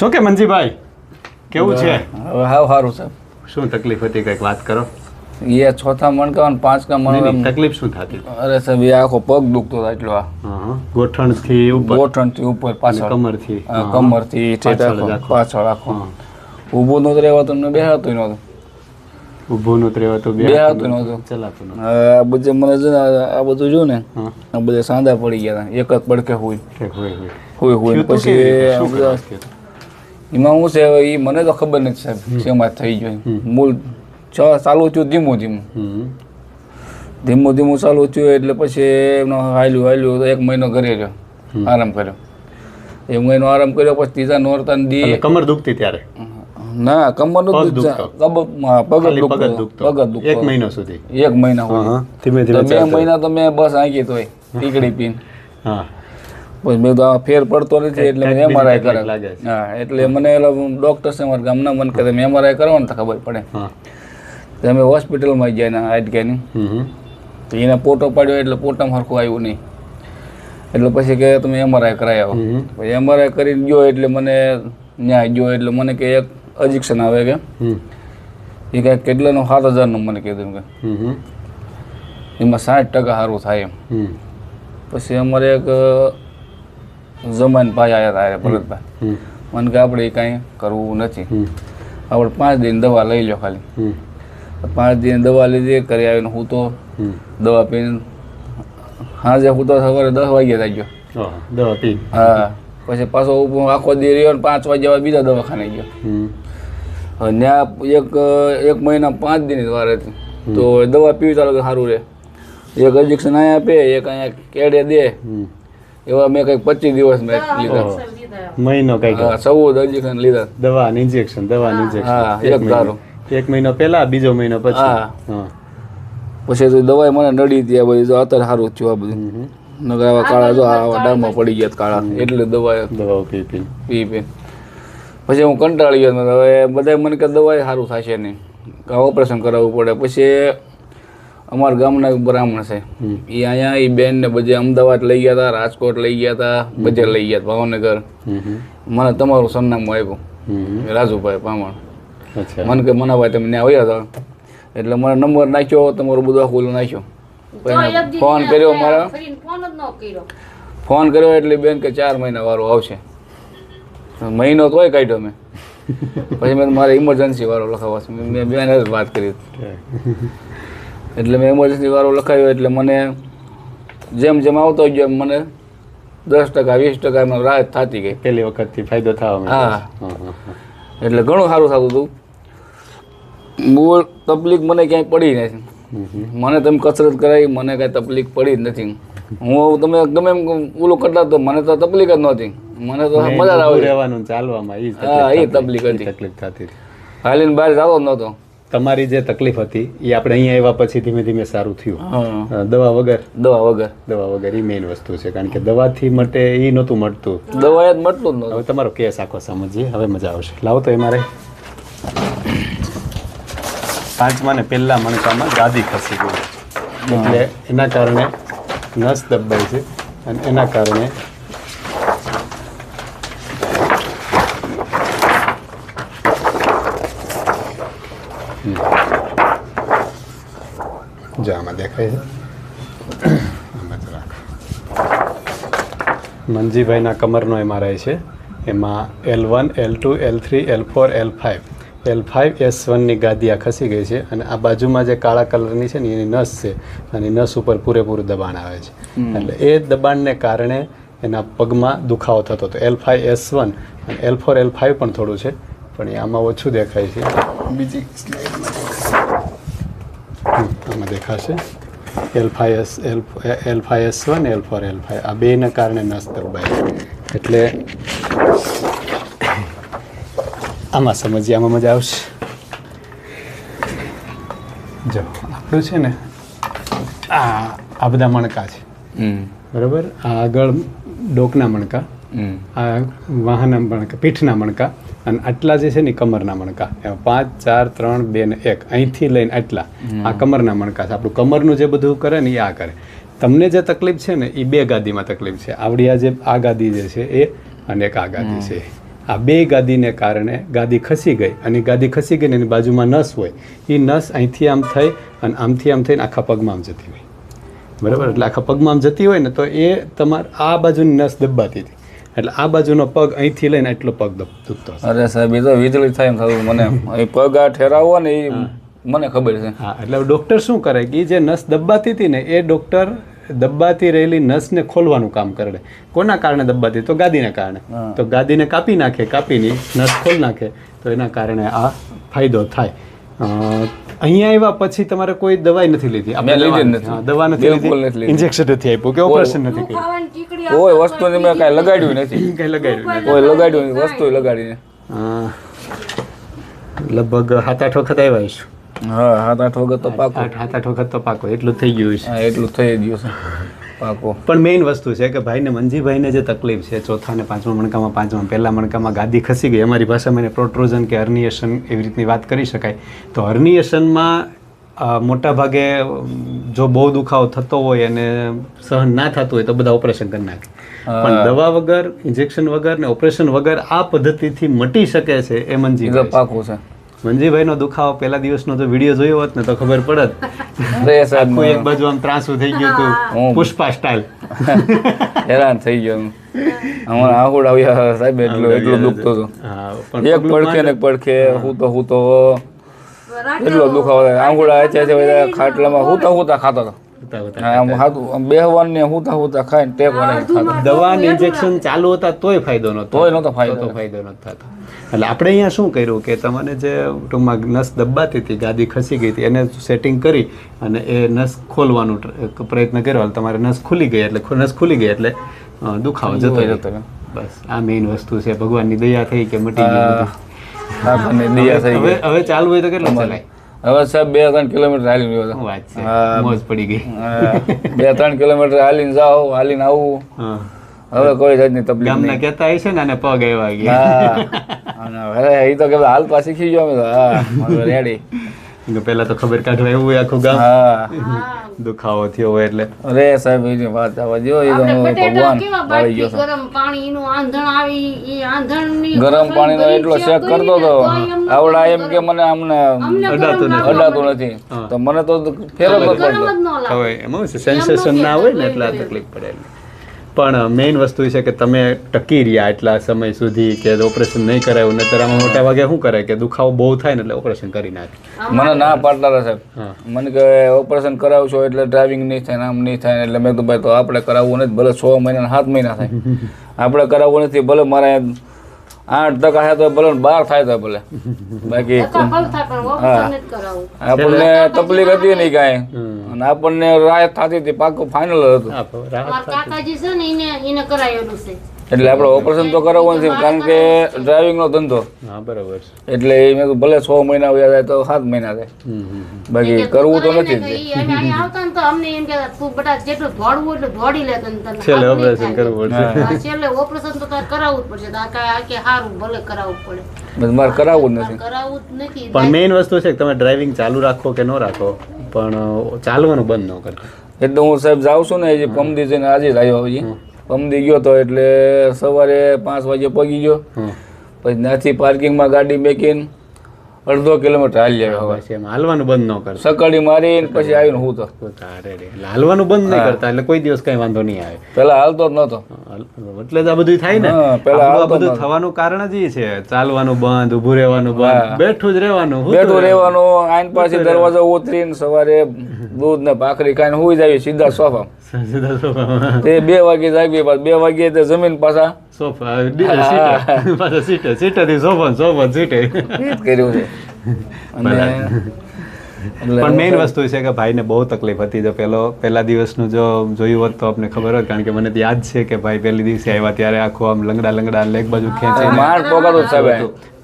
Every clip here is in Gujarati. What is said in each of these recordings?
શું કે મંજીભાઈ કેવું છે? હવે હાવ સારું છે. શું તકલીફ હતી કઈક વાત કરો. એ ચોથા મણકા અને પાંચકા મણકા તકલીફ શું થતી? અરે સાહેબ એ આખો પગ દુખતો હતો એટલો. ગોઠણથી ઉપર, ગોઠણથી ઉપર પાછળ, કમરથી કમરથી પાછળ આખો ઊભું નહોતું રહેવાતું ને બેહાતું નહોતું. ઊભું નહોતું રહેવાતું, બેહાતું નહોતું, ચલાતું નહોતું. આ બધે મને છે ને આ બધું જો ને આ બધા સાંધા પડી ગયા હતા. એક જ પડકે હોય પછી એમાં શું છે એ મને તો ખબર નથી સાહેબ શેમાં થઈ ગયું. મૂળ ચાલુ થયું ધીમું ધીમું ચાલુ થયું એટલે પછી એમનો હાલ્યું તો 1 મહિનો ઘરે રહ્યો, આરામ કર્યો. 1 મહિનો આરામ કર્યો પછી ત્રીજા નોરતા દી કમર દુખતી ત્યારે? ના કમર નું પગ દુખતો 1 મહિનો સુધી. 1 મહિના ધીમે ધીમે 2 મહિના તો મેં બસ આંકી તોય ટીકડી પીને. પછી મેં તો ફેર પડતો નથી એટલે મેં MRI કરે. હા એટલે મને ડૉક્ટર છે મારા ગામના, મને કહે તમે MRI કરો ને તો ખબર પડે. તો અમે હોસ્પિટલમાં ગયા ને હાડકાની, તો એને પોટો પાડ્યો એટલે પોટામાં સરખું આવ્યું નહીં. એટલે પછી કે તમે MRI કરાવી આવો. પછી MRI કરીને ગયો એટલે મને ન્યાય ગયો એટલે મને કે એક ઇન્જેક્શન આવે કે એ કાંઈક કેટલાનો 7,000નું મને કીધું કે એમાં 60% સારું થાય એમ. પછી અમારે એક જમાન ભાઈ આવ્યા હતા ભરતભાઈ, મને કે આપણે કાંઈ કરવું નથી, આપણે 5 દિન દવા લઈ લો ખાલી. 5 દિન દવા લીધી, કરી આવીને હું તો દવા પીને સાંજે હું તો સવારે 10 વાગ્યા થઈ ગયો દવા પી. હા પછી પાછો આખો દી રહ્યો ને 5 વાગ્યા બીજા દવાખાને ગયો. ત્યાં 1 મહિના 5 દિન વાર હતી તો દવા પીવી ચાલો સારું રહે. એક ઇન્જેક્શન અહીંયા આપે, એક અહીંયા કેડે દે, એવા મેં કંઈક 25 દિવસ મેં લીધા. મહિનો કઈક 14 ઇન્જેક્શન લીધા. દવા ઇન્જેક્શન. હા એક ધારો. 1 મહિનો પહેલા, બીજો મહિનો પછી. હા પછી તો દવાઈ મને નડી હતી. આ બધી તો અત્યારે સારું થયું. આ બધું નગર આવા કાળા જો આવા ડામમાં પડી ગયા કાળા, એટલે દવાઓ પી પછી હું કંટાળી ગયો. હવે બધા મને કે દવાઈ સારું થશે નહીં, ઓપરેશન કરાવવું પડે. પછી અમારા ગામના એક બ્રાહ્મણ છે, એ અહીંયા એ બેન ને બધે અમદાવાદ લઈ ગયા હતા, રાજકોટ લઈ ગયા હતા, બધે લઈ ગયા ભાવનગર. મને તમારું સરનામું આપ્યું, રાજુભાઈ પામણ. મને કે મનાભાઈ તમે ત્યાં આવ્યા હતા એટલે મને નંબર નાખ્યો, તમારું બધું આખું નાખ્યો. ફોન કર્યો, મારા ફોન કર્યો એટલે બેન કે 4 મહિના વાળો આવશે. મહિનો તોય કાઢ્યો મેં. પછી મેં મારે ઇમરજન્સી વાળો લખાવવા છે, મેં બેન જ વાત કરી એટલે મેં ઇમરજન્સી વાળો લખાવ્યો. એટલે મને જેમ જેમ આવતો ગયો મને 10% 20% એમાં રાહત થતી ગઈ. પહેલી વખતથી ફાયદો થવા. હા એટલે ઘણું સારું થતું હતું. મૂળ તકલીફ મને ક્યાંય પડી નથી. મને તમે કસરત કરાવી, મને કાંઈ તકલીફ પડી જ નથી. હું તમે ગમે એમ ઓલું કરતા તો મને તો તકલીફ જ નહોતી. મને તો મજા આવે રહેવાનું ચાલવામાં. એ તકલીફ થતી. હાલીને બહાર જતો જ નહોતો. તમારી જે તકલીફ હતી એ આપણે અહીંયા આવ્યા પછી ધીમે ધીમે સારું થયું. દવા વગર એ મેઇન વસ્તુ છે, કારણ કે દવાથી મટે એ નહોતું મળતું. દવા જ મળતું જ નહોતું. હવે તમારો કેસ આખો સમજીએ, હવે મજા આવશે. લાવો તો એ મારે 5મા ને પહેલા મણકામાં ગાદી ખસી ગઈ એટલે એના કારણે નસ દબાઈ છે અને એના કારણે જો આમાં દેખાય છે. મંજીભાઈના કમરનો MRI છે. એમાં L1, L2, L3, L4, L5 L5S1ની ગાદી આ ખસી ગઈ છે અને આ બાજુમાં જે કાળા કલરની છે ને એની નસ છે અને નસ ઉપર પૂરેપૂરું દબાણ આવે છે. એટલે એ દબાણને કારણે એના પગમાં દુખાવો થતો હતો. L5S1 અને L4 L5 પણ થોડું છે, પણ એ આમાં ઓછું દેખાય છે. બીજી આમાં દેખાશે L5S1, L4 L5 આ બેના કારણે નસ દબાય. એટલે આમાં સમજીએ, આમાં મજા આવશે. જો આપણું છે ને આ બધા મણકા છે બરાબર. આ આગળ ડોકના મણકા, આ વાહના મણકા, પીઠના મણકા, અને આટલા જે છે ને કમરના મણકા. એમાં 5, 4, 3, 2 ને 1 અહીંથી લઈને આટલા આ કમરના મણકા છે. આપણું કમરનું જે બધું કરે ને એ આ કરે. તમને જે તકલીફ છે ને એ 2 ગાદીમાં તકલીફ છે. આવડી આ જે આ ગાદી જે છે એ અને એક આ ગાદી છે. આ બે ગાદીને કારણે ગાદી ખસી ગઈ અને ગાદી ખસી ગઈ ને એની બાજુમાં નસ હોય, એ નસ અહીંથી આમ થઈ અને આમથી આમ થઈને આખા પગમાં આમ જતી હોય, બરાબર? એટલે આખા પગમાં આમ જતી હોય ને તો એ તમારે આ બાજુની નસ દબાતી હતી, એટલે આ બાજુનો પગ અહીંથી લઈને એટલો પગ દુખતો હશે. અરે સાહેબ એ તો વીજળી થાય એમ થતું મને. એ પગ આ ઠેરાવો ને એ મને ખબર છે. હા, એટલે ડૉક્ટર શું કરે કે જે નસ દબાતી હતી ને એ ડૉક્ટર દબાતી રહેલી નસને ખોલવાનું કામ કરે. કોના કારણે દબાતી? તો ગાદીને કારણે. તો ગાદીને કાપી નાખે, કાપીની નસ ખોલ નાખે તો એના કારણે આ ફાયદો થાય. અહીંયા આવ્યા પછી તમારે કોઈ દવાઈ નથી લીધી? દવા નથી લીધી, ઇન્જેક્શન નથી આપ્યું કે ઓપરેશન નથી કર્યું? કોઈ વસ્તુની મેં કાંઈ લગાડ્યું નથી. કંઈ લગાડ્યું કોઈ લગાડ્યું નથી, વસ્તુ લગાડીને. લગભગ 7-8 વખત આવ્યા છું. હા, 7-8 વખત તો પાકો. 7-8 વખત તો પાકો, એટલું થઈ ગયું છે. હા, એટલું થઈ ગયું છે પાકો. પણ મેઇન વસ્તુ છે કે ભાઈને, મંજીભાઈને જે તકલીફ છે ચોથા ને પાંચમા મણકામાં, પહેલા મણકામાં ગાદી ખસી ગઈ, અમારી ભાષામાં એને પ્રોટ્રોઝન કે હર્નિએશન એવી રીતની વાત કરી શકાય. તો હર્નિએશનમાં મોટા ભાગે જો બહુ દુખાવો થતો હોય અને સહન ના થતું હોય તો બધા ઓપરેશન કરી નાખે. પણ દવા વગર, ઇન્જેક્શન વગર ને ઓપરેશન વગર આ પદ્ધતિથી મટી શકે છે એ મંજીભાઈ પાકું છે. મંજીભાઈનો દુખાવો પહેલા દિવસનો જો વિડીયો જોયો હોત ને તો ખબર પડત. આખું એક બાજુ આમ ત્રાસું થઈ ગયું હતું, પુષ્પા સ્ટાઇલ. હેરાન થઈ ગયો અમારા આહુડ આવ્યા સાહેબ, એટલું દુખતો હતો. એક પડખે ને પડખે હું તો એટલો દુખાવો થાય. આંગુડા છે ખાટલામાં હુતા ખાતો હતો. બેહવાને ખાઈને ટેક દવા ને ઇન્જેક્શન ચાલુ હતા તોય ફાયદો નહોતો ફાયદો નહોતો થતો. એટલે આપણે અહીંયા શું કર્યું કે તમને જે ટૂંકમાં નસ દબાતી હતી, ગાદી ખસી ગઈ હતી, એને સેટિંગ કરી અને એ નસ ખોલવાનો પ્રયત્ન કર્યો. તમારે નસ ખુલી ગઈ એટલે દુખાવો જતો રહ્યો. બસ આ મેઇન વસ્તુ છે. ભગવાનની દયા થઈ કે મટી ગયું. હવે ચાલુ હોય તો કેટલું ચલાય? હવે સાહેબ 2-3 કિલોમીટર હાલીને ગયો. વાત છે, મોજ પડી ગઈ. 2-3 કિલોમીટર હાલીને જાઓ, હાલીને આવું. હવે કોઈ જાતની તકલીફ ગામના કહેતા હશે ને આને પગ આવ્યા ગયા. હવે એ તો કે હાલતા શીખી ગયો અમે તો. હા, રેડી. પેલા તો ખબર કાઢવા એવું હોય આખું ગામ. હા, દુખાવો થયો હોય એટલે. અરે સાહેબ એની વાત આવવા જો. એ તો ભગવાન આવી ગયો. ગરમ પાણીનું આંધણ આવી, એ આંધણની ગરમ પાણીનો એટલો શેક કરતો હતો. આવડા એમ કે મને અમને અડાતું નથી, તો મને તો ફેર જ પડતો. હવે એમાં સેન્સેશન ના હોય ને એટલે આ તકલીફ પડે. પણ મેઇન વસ્તુ છે કે તમે ટકી રહ્યા એટલા સમય સુધી કે ઓપરેશન નહીં કરાયું. નહીતર આમાં મોટા ભાગે શું કરે કે દુખાવો બહુ થાય ને એટલે ઓપરેશન કરી નાખે. મને ના પાડતા હતા સાહેબ. મને કે ઓપરેશન કરાવશો એટલે ડ્રાઇવિંગ નહીં થાય, આમ નહીં થાય. એટલે મેં તો ભાઈ તો આપણે કરાવવું નથી, ભલે 6 મહિના 7 મહિના થાય, આપણે કરાવવું નથી. ભલે મારે 8% થાય તો ભલે, 12 થાય તો ભલે. બાકી આપણને તકલીફ હતી નહીં કાંઈ, અને આપણને રાહત થતી હતી. પાકું ફાઇનલ હતું. કાકાજી છે ને એને કરાયેલું છે. એટલે આપણે ઓપરેશન તો કરાવવાનું છે, કારણ કે ડ્રાઇવિંગ નો ધંધો. હા, બરાબર. એટલે મેં ભલે 6 મહિના વયા જાય તો 7 મહિના થાય, બાકી કરવું તો નથી. આવતા ને તો અમને એમ કહેતા તું બેટા જેટલું દોડવું એટલું દોડી લે, તને છેલ્લે ઓપરેશન કરવું પડશે. છેલ્લે ઓપરેશન તો તારે કરાવવું જ પડશે. કે સારું ભલે કરાવવું પડે, બસ મારે કરાવવું જ નથી. કરાવવું જ નથી. પણ મેઇન વસ્તુ છે કે તમે ડ્રાઇવિંગ ચાલુ રાખો કે ન રાખો, પણ ચાલવાનું બંધ ન કરતા. એટલે હું સાહેબ જાઉં છું ને, એ પમદી જઈને આજે જ આવ્યો. હજી પમદી ગયો તો એટલે સવારે 5 વાગે પગી ગયો. પછી ત્યાંથી પાર્કિંગમાં ગાડી મેકીને 1/2 કિલોમીટર હાલી આવ્યો. એમ હાલવાનું બંધ ન કરતા. સકડી મારીને પછી આવીને હું તો હાલવાનું બંધ નહીં કરતા, એટલે કોઈ દિવસ કઈ વાંધો નહીં આવે. પેલા હાલતો જ નતો, એટલે જ આ બધું થાય ને. પેલા આ બધું થવાનું કારણ જ એ છે, ચાલવાનું બંધ, ઊભું રહેવાનું બંધ, બેઠું જ રહેવાનું. આઈન પાસે દરવાજો ઉતરીને સવારે દૂધ ને ભાખરી ખાઈને હુઈ જાય સીધા સોફા. તે 2 વાગે જાગી, 2 વાગે તે જમીન પાછા સોફા સીટે સોફા સીટે કર્યું છે. પણ મેઇન વસ્તુ છે કે ભાઈને બહુ તકલીફ હતી. જો પહેલા દિવસનું જો જોયું હોત તો આપને ખબર હોત, કારણ કે મને યાદ છે કે ભાઈ પહેલી દિવસે આવ્યા ત્યારે આખું આમ લંગડા લેગ બાજુ ખેંચી.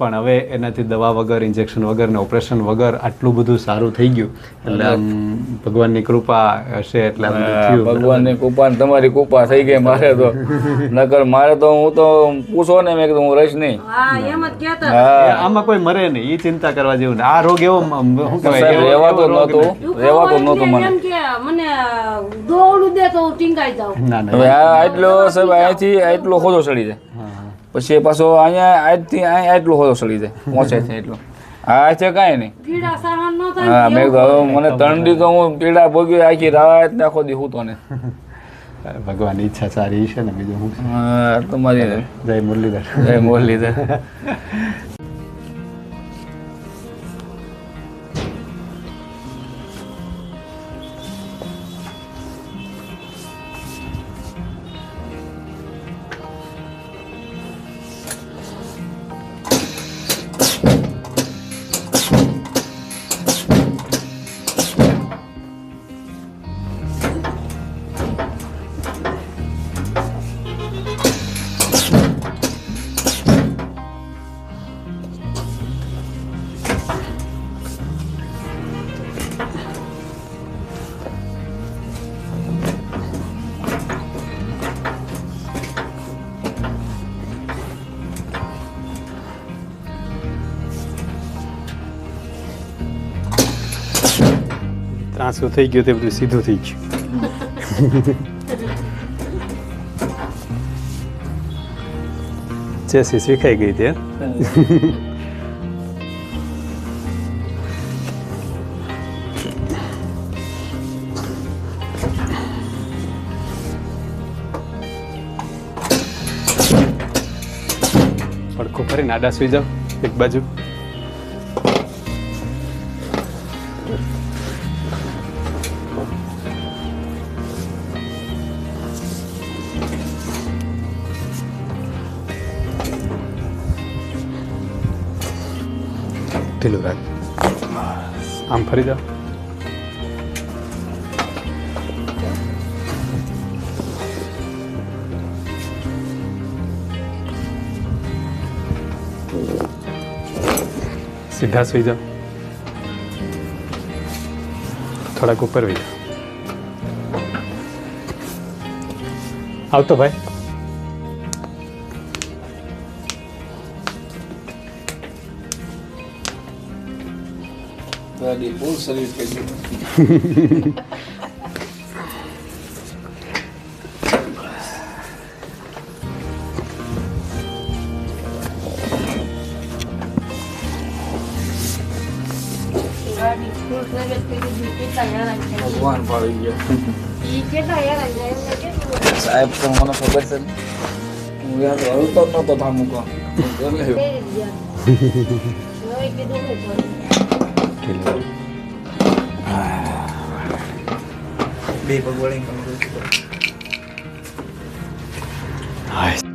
પણ હવે એનાથી દવા વગર, ઇન્જેક્શન વગર ને ઓપરેશન વગર આટલું બધું સારું થઈ ગયું. એટલે આમ ભગવાનની કૃપા હશે એટલે ભગવાનની કૃપા તમારી કૃપા થઈ ગઈ. મારે તો નકર મારે તો હું તો પૂછો ને મેં કીધું હું રહીશ નહીં. આમાં કોઈ મરે નહીં, એ ચિંતા કરવા જેવું ને. આ રોગ એવો શું કહેવાય, રહેવાતો નહોતો મને દોડું દે તો ટીંગાઈ જાવ. હવે આ એટલો સાહેબ અહીંથી એટલો ખોજો ચડી જાય. પછી એ પાછો અહીંયા આજથી અહીંયા એટલો હોતો સડી જાય પહોંચે છે એટલું આ છે કાંઈ નહીં પીડા સહન ન થાય હા મેં કીધું હવે મને 3 દી તો હું પીડા ભોગવી આખી રાત ને આખો દી હું તો ને ભગવાનની ઈચ્છા સારી છે ને બીજું શું છે? હા તમારી જય મુરલીધર. જય મુરલીધર. ત્રાંસું થઈ ગયું તે બધું સીધું થઈ ગયું. ચેસીસ વિખાઈ ગઈ તે. પડખું ફરીને આડા સુઈ જાઓ એક બાજુ. ઢીલું રાખ. આમ ફરી જાઓ. સીધા સુઈ જાઓ. થોડાક ઉપર વહી જાઓ. આવતો ભાઈ. ફૂલ શરીર થઈ ગયું. ગાડી ફૂલ સર્વિસ કરી દીધી, કેટલા હેરાન થયા. ભગવાન પાડી ગયા. ઈ કેટલા હેરાન થયા, એમને કેટલું સાહેબ તો મને ખબર છે ને. હું યાર હલતો જ નતો ભાઈ મૂકો કરી દીધા. હવે કીધું હું કરું. બે પગવાળી હાય.